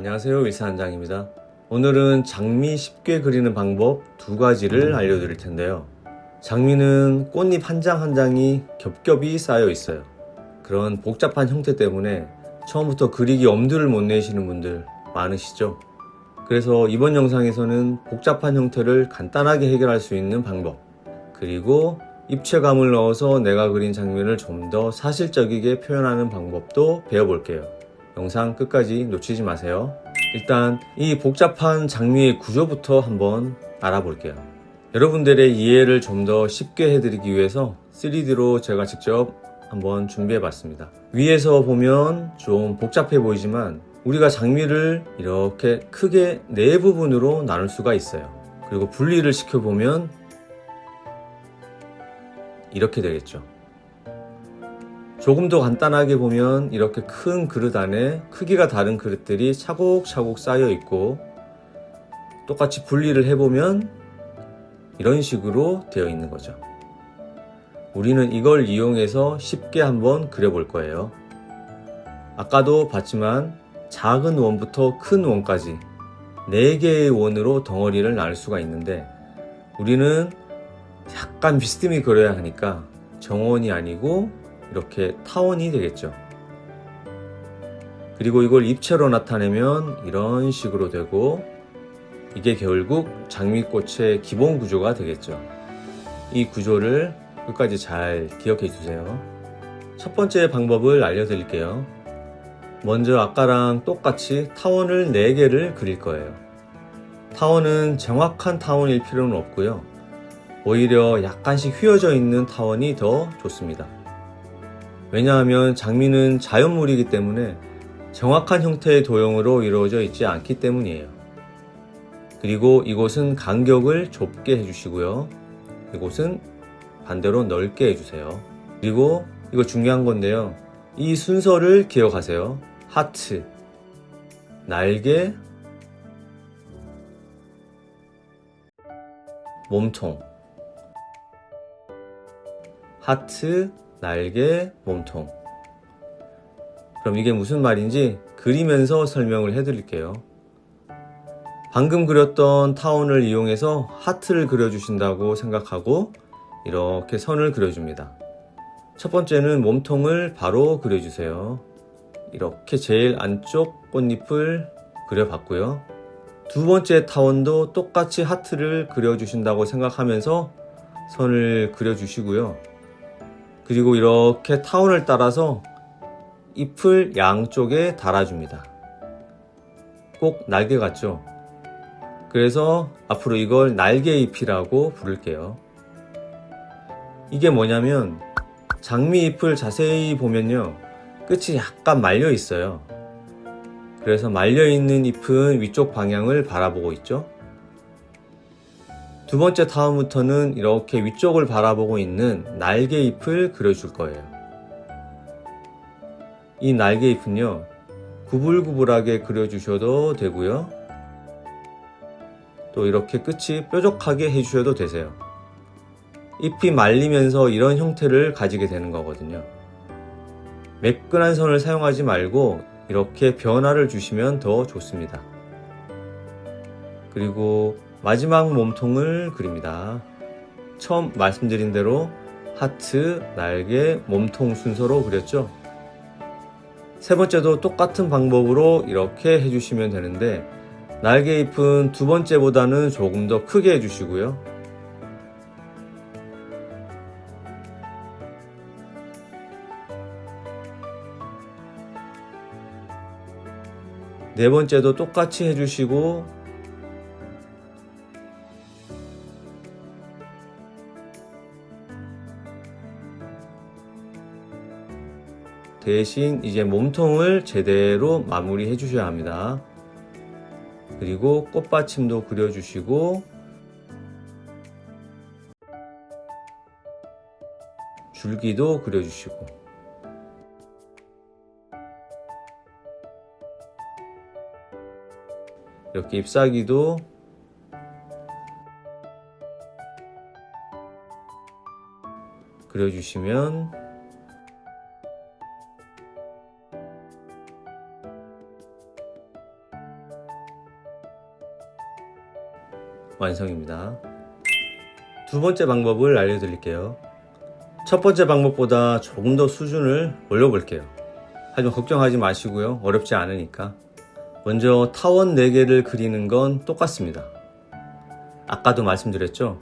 안녕하세요, 일사한장입니다. 오늘은 장미 쉽게 그리는 방법 두 가지를 알려드릴 텐데요. 장미는 꽃잎 한 장 한 장이 겹겹이 쌓여 있어요. 그런 복잡한 형태 때문에 처음부터 그리기 엄두를 못 내시는 분들 많으시죠? 그래서 이번 영상에서는 복잡한 형태를 간단하게 해결할 수 있는 방법, 그리고 입체감을 넣어서 내가 그린 장면을 좀 더 사실적이게 표현하는 방법도 배워볼게요. 영상 끝까지 놓치지 마세요. 일단 이 복잡한 장미의 구조부터 한번 알아볼게요. 여러분들의 이해를 좀 더 쉽게 해드리기 위해서 3D로 제가 직접 한번 준비해봤습니다. 위에서 보면 좀 복잡해 보이지만 우리가 장미를 이렇게 크게 네 부분으로 나눌 수가 있어요. 그리고 분리를 시켜보면 이렇게 되겠죠. 조금 더 간단하게 보면 이렇게 큰 그릇 안에 크기가 다른 그릇들이 차곡차곡 쌓여 있고, 똑같이 분리를 해보면 이런 식으로 되어 있는 거죠. 우리는 이걸 이용해서 쉽게 한번 그려볼 거예요. 아까도 봤지만 작은 원부터 큰 원까지 4개의 원으로 덩어리를 나눌 수가 있는데, 우리는 약간 비스듬히 그려야 하니까 정원이 아니고 이렇게 타원이 되겠죠. 그리고 이걸 입체로 나타내면 이런 식으로 되고, 이게 결국 장미꽃의 기본 구조가 되겠죠. 이 구조를 끝까지 잘 기억해 주세요. 첫 번째 방법을 알려드릴게요. 먼저 아까랑 똑같이 타원을 4개를 그릴 거예요. 타원은 정확한 타원일 필요는 없고요. 오히려 약간씩 휘어져 있는 타원이 더 좋습니다. 왜냐하면 장미는 자연물이기 때문에 정확한 형태의 도형으로 이루어져 있지 않기 때문이에요. 그리고 이곳은 간격을 좁게 해주시고요. 이곳은 반대로 넓게 해주세요. 그리고 이거 중요한 건데요. 이 순서를 기억하세요. 하트, 날개, 몸통. 하트, 날개, 몸통. 그럼 이게 무슨 말인지 그리면서 설명을 해드릴게요. 방금 그렸던 타원을 이용해서 하트를 그려주신다고 생각하고 이렇게 선을 그려줍니다. 첫 번째는 몸통을 바로 그려주세요. 이렇게 제일 안쪽 꽃잎을 그려봤고요. 두 번째 타원도 똑같이 하트를 그려주신다고 생각하면서 선을 그려주시고요. 그리고 이렇게 타원을 따라서 잎을 양쪽에 달아줍니다. 꼭 날개 같죠? 그래서 앞으로 이걸 날개잎이라고 부를게요. 이게 뭐냐면 장미잎을 자세히 보면요, 끝이 약간 말려 있어요. 그래서 말려 있는 잎은 위쪽 방향을 바라보고 있죠. 두 번째 타원부터는 이렇게 위쪽을 바라보고 있는 날개잎을 그려줄 거예요. 이 날개잎은요, 구불구불하게 그려주셔도 되고요. 또 이렇게 끝이 뾰족하게 해주셔도 되세요. 잎이 말리면서 이런 형태를 가지게 되는 거거든요. 매끈한 선을 사용하지 말고 이렇게 변화를 주시면 더 좋습니다. 그리고 마지막 몸통을 그립니다. 처음 말씀드린 대로 하트, 날개, 몸통 순서로 그렸죠. 세 번째도 똑같은 방법으로 이렇게 해주시면 되는데, 날개잎은 두 번째보다는 조금 더 크게 해주시고요. 네 번째도 똑같이 해주시고, 대신 이제 몸통을 제대로 마무리 해주셔야 합니다. 그리고 꽃받침도 그려주시고, 줄기도 그려주시고, 이렇게 잎사귀도 그려주시면 완성입니다. 두 번째 방법을 알려드릴게요. 첫 번째 방법보다 조금 더 수준을 올려볼게요. 하지만 걱정하지 마시고요. 어렵지 않으니까. 먼저 타원 4개를 그리는 건 똑같습니다. 아까도 말씀드렸죠?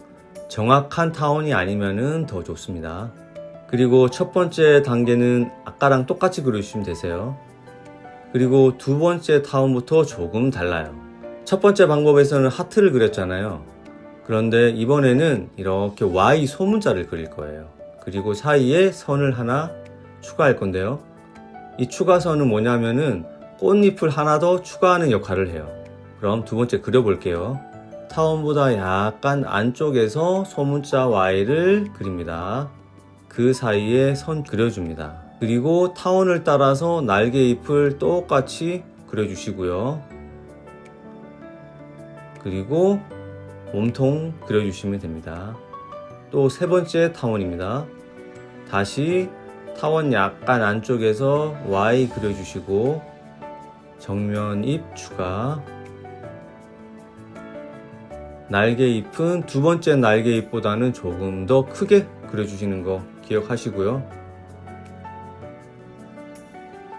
정확한 타원이 아니면 더 좋습니다. 그리고 첫 번째 단계는 아까랑 똑같이 그려주시면 되세요. 그리고 두 번째 타원부터 조금 달라요. 첫 번째 방법에서는 하트를 그렸잖아요. 그런데 이번에는 이렇게 Y 소문자를 그릴 거예요. 그리고 사이에 선을 하나 추가할 건데요. 이 추가선은 뭐냐면은 꽃잎을 하나 더 추가하는 역할을 해요. 그럼 두 번째 그려볼게요. 타원보다 약간 안쪽에서 소문자 Y를 그립니다. 그 사이에 선 그려줍니다. 그리고 타원을 따라서 날개잎을 똑같이 그려주시고요. 그리고 몸통 그려주시면 됩니다. 또 세 번째 타원입니다. 다시 타원 약간 안쪽에서 Y 그려주시고 정면 잎 추가. 날개잎은 두 번째 날개잎보다는 조금 더 크게 그려주시는 거 기억하시고요.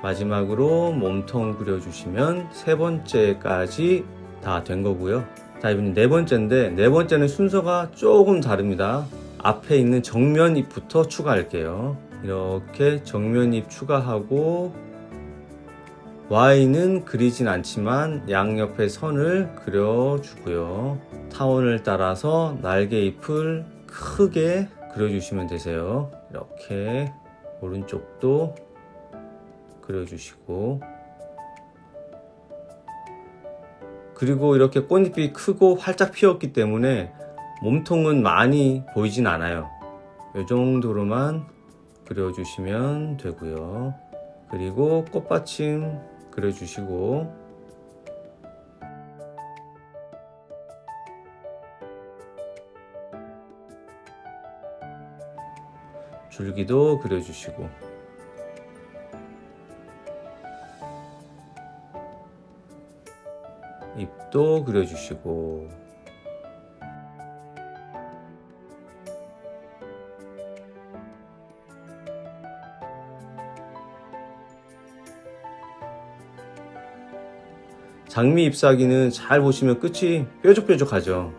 마지막으로 몸통 그려주시면 세 번째까지 다 된 거고요. 자, 이번엔 네 번째인데 네 번째는 순서가 조금 다릅니다. 앞에 있는 정면잎부터 추가할게요. 이렇게 정면잎 추가하고 Y는 그리진 않지만 양옆에 선을 그려주고요. 타원을 따라서 날개잎을 크게 그려주시면 되세요. 이렇게 오른쪽도 그려주시고, 그리고 이렇게 꽃잎이 크고 활짝 피었기 때문에 몸통은 많이 보이진 않아요. 이 정도로만 그려주시면 되고요. 그리고 꽃받침 그려주시고, 줄기도 그려주시고, 잎도 그려주시고, 장미 잎사귀는 잘 보시면 끝이 뾰족뾰족하죠.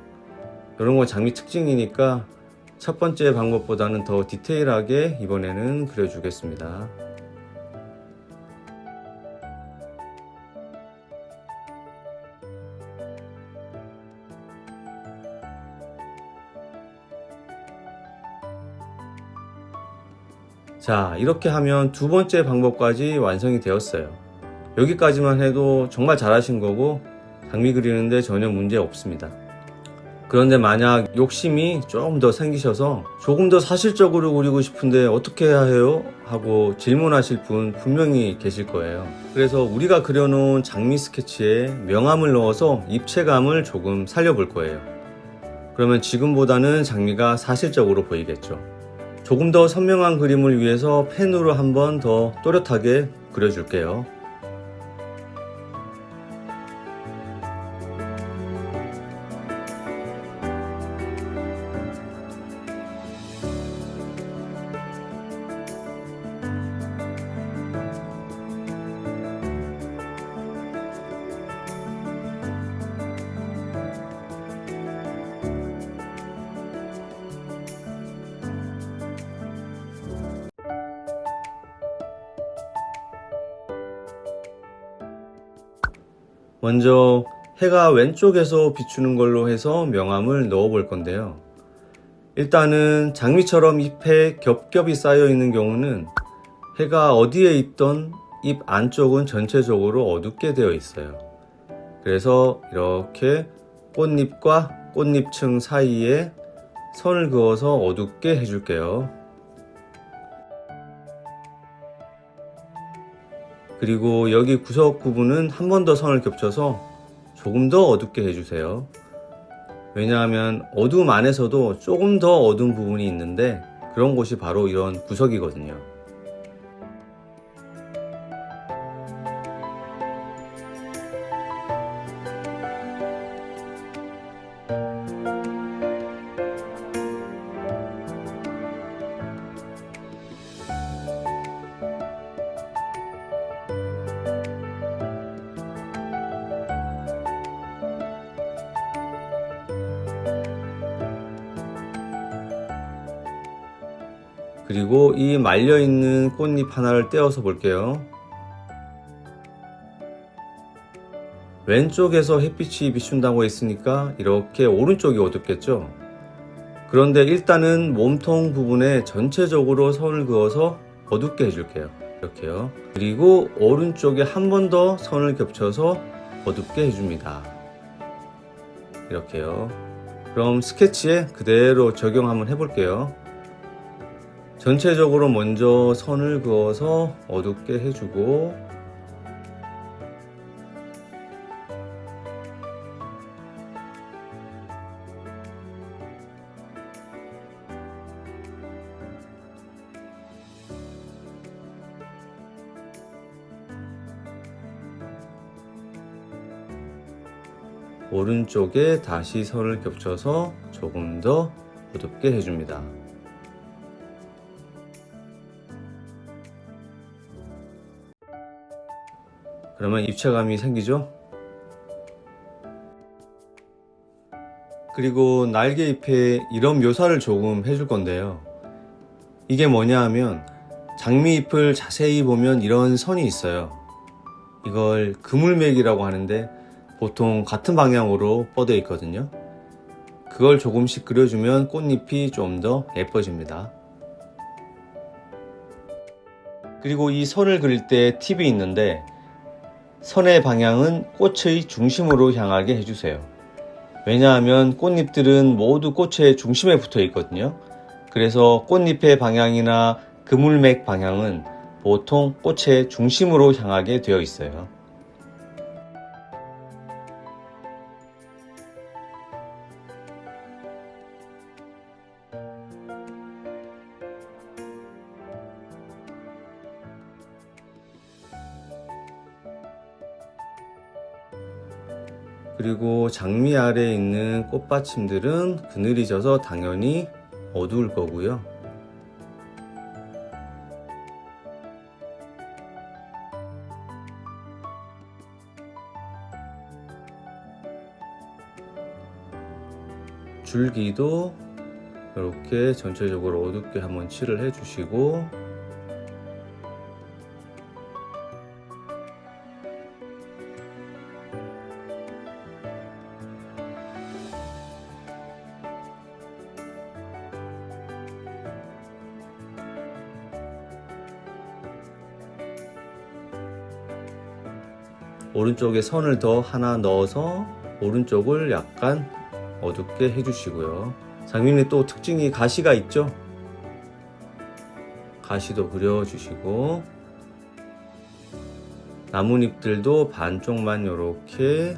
이런 건 장미 특징이니까 첫 번째 방법보다는 더 디테일하게 이번에는 그려주겠습니다. 자, 이렇게 하면 두 번째 방법까지 완성이 되었어요. 여기까지만 해도 정말 잘하신 거고 장미 그리는데 전혀 문제 없습니다. 그런데 만약 욕심이 조금 더 생기셔서 조금 더 사실적으로 그리고 싶은데 어떻게 해야 해요? 하고 질문하실 분 분명히 계실 거예요. 그래서 우리가 그려놓은 장미 스케치에 명암을 넣어서 입체감을 조금 살려볼 거예요. 그러면 지금보다는 장미가 사실적으로 보이겠죠. 조금 더 선명한 그림을 위해서 펜으로 한 번 더 또렷하게 그려줄게요. 먼저 해가 왼쪽에서 비추는 걸로 해서 명암을 넣어 볼 건데요. 일단은 장미처럼 잎에 겹겹이 쌓여 있는 경우는 해가 어디에 있던 잎 안쪽은 전체적으로 어둡게 되어 있어요. 그래서 이렇게 꽃잎과 꽃잎층 사이에 선을 그어서 어둡게 해줄게요. 그리고 여기 구석 부분은 한 번 더 선을 겹쳐서 조금 더 어둡게 해주세요. 왜냐하면 어둠 안에서도 조금 더 어두운 부분이 있는데 그런 곳이 바로 이런 구석이거든요. 그리고 이 말려있는 꽃잎 하나를 떼어서 볼게요. 왼쪽에서 햇빛이 비춘다고 했으니까 이렇게 오른쪽이 어둡겠죠. 그런데 일단은 몸통 부분에 전체적으로 선을 그어서 어둡게 해줄게요. 이렇게요. 그리고 오른쪽에 한 번 더 선을 겹쳐서 어둡게 해줍니다. 이렇게요. 그럼 스케치에 그대로 적용 한번 해볼게요. 전체적으로 먼저 선을 그어서 어둡게 해주고, 오른쪽에 다시 선을 겹쳐서 조금 더 어둡게 해줍니다. 그러면 입체감이 생기죠? 그리고 날개잎에 이런 묘사를 조금 해줄 건데요. 이게 뭐냐 하면 장미잎을 자세히 보면 이런 선이 있어요. 이걸 그물맥이라고 하는데 보통 같은 방향으로 뻗어 있거든요. 그걸 조금씩 그려주면 꽃잎이 좀 더 예뻐집니다. 그리고 이 선을 그릴 때 팁이 있는데, 선의 방향은 꽃의 중심으로 향하게 해주세요. 왜냐하면 꽃잎들은 모두 꽃의 중심에 붙어 있거든요. 그래서 꽃잎의 방향이나 그물맥 방향은 보통 꽃의 중심으로 향하게 되어 있어요. 그리고 장미 아래에 있는 꽃받침들은 그늘이 져서 당연히 어두울 거고요. 줄기도 이렇게 전체적으로 어둡게 한번 칠을 해주시고, 오른쪽에 선을 더 하나 넣어서 오른쪽을 약간 어둡게 해주시고요. 장미는 또 특징이 가시가 있죠? 가시도 그려주시고, 나뭇잎들도 반쪽만 이렇게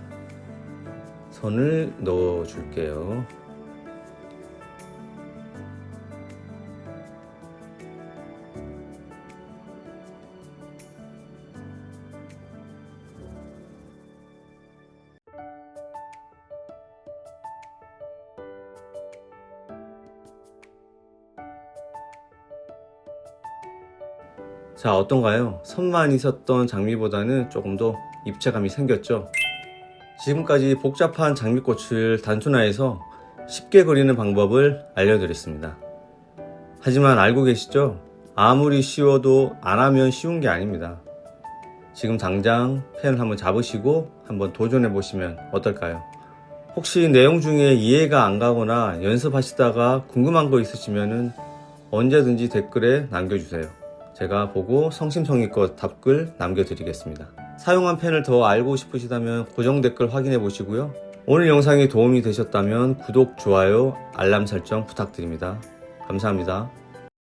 선을 넣어줄게요. 자, 어떤가요? 선만 있었던 장미보다는 조금 더 입체감이 생겼죠? 지금까지 복잡한 장미꽃을 단순화해서 쉽게 그리는 방법을 알려드렸습니다. 하지만 알고 계시죠? 아무리 쉬워도 안 하면 쉬운 게 아닙니다. 지금 당장 펜을 한번 잡으시고 한번 도전해 보시면 어떨까요? 혹시 내용 중에 이해가 안 가거나 연습하시다가 궁금한 거 있으시면 언제든지 댓글에 남겨주세요. 제가 보고 성심성의껏 답글 남겨드리겠습니다. 사용한 펜을 더 알고 싶으시다면 고정 댓글 확인해 보시고요. 오늘 영상이 도움이 되셨다면 구독, 좋아요, 알람 설정 부탁드립니다. 감사합니다.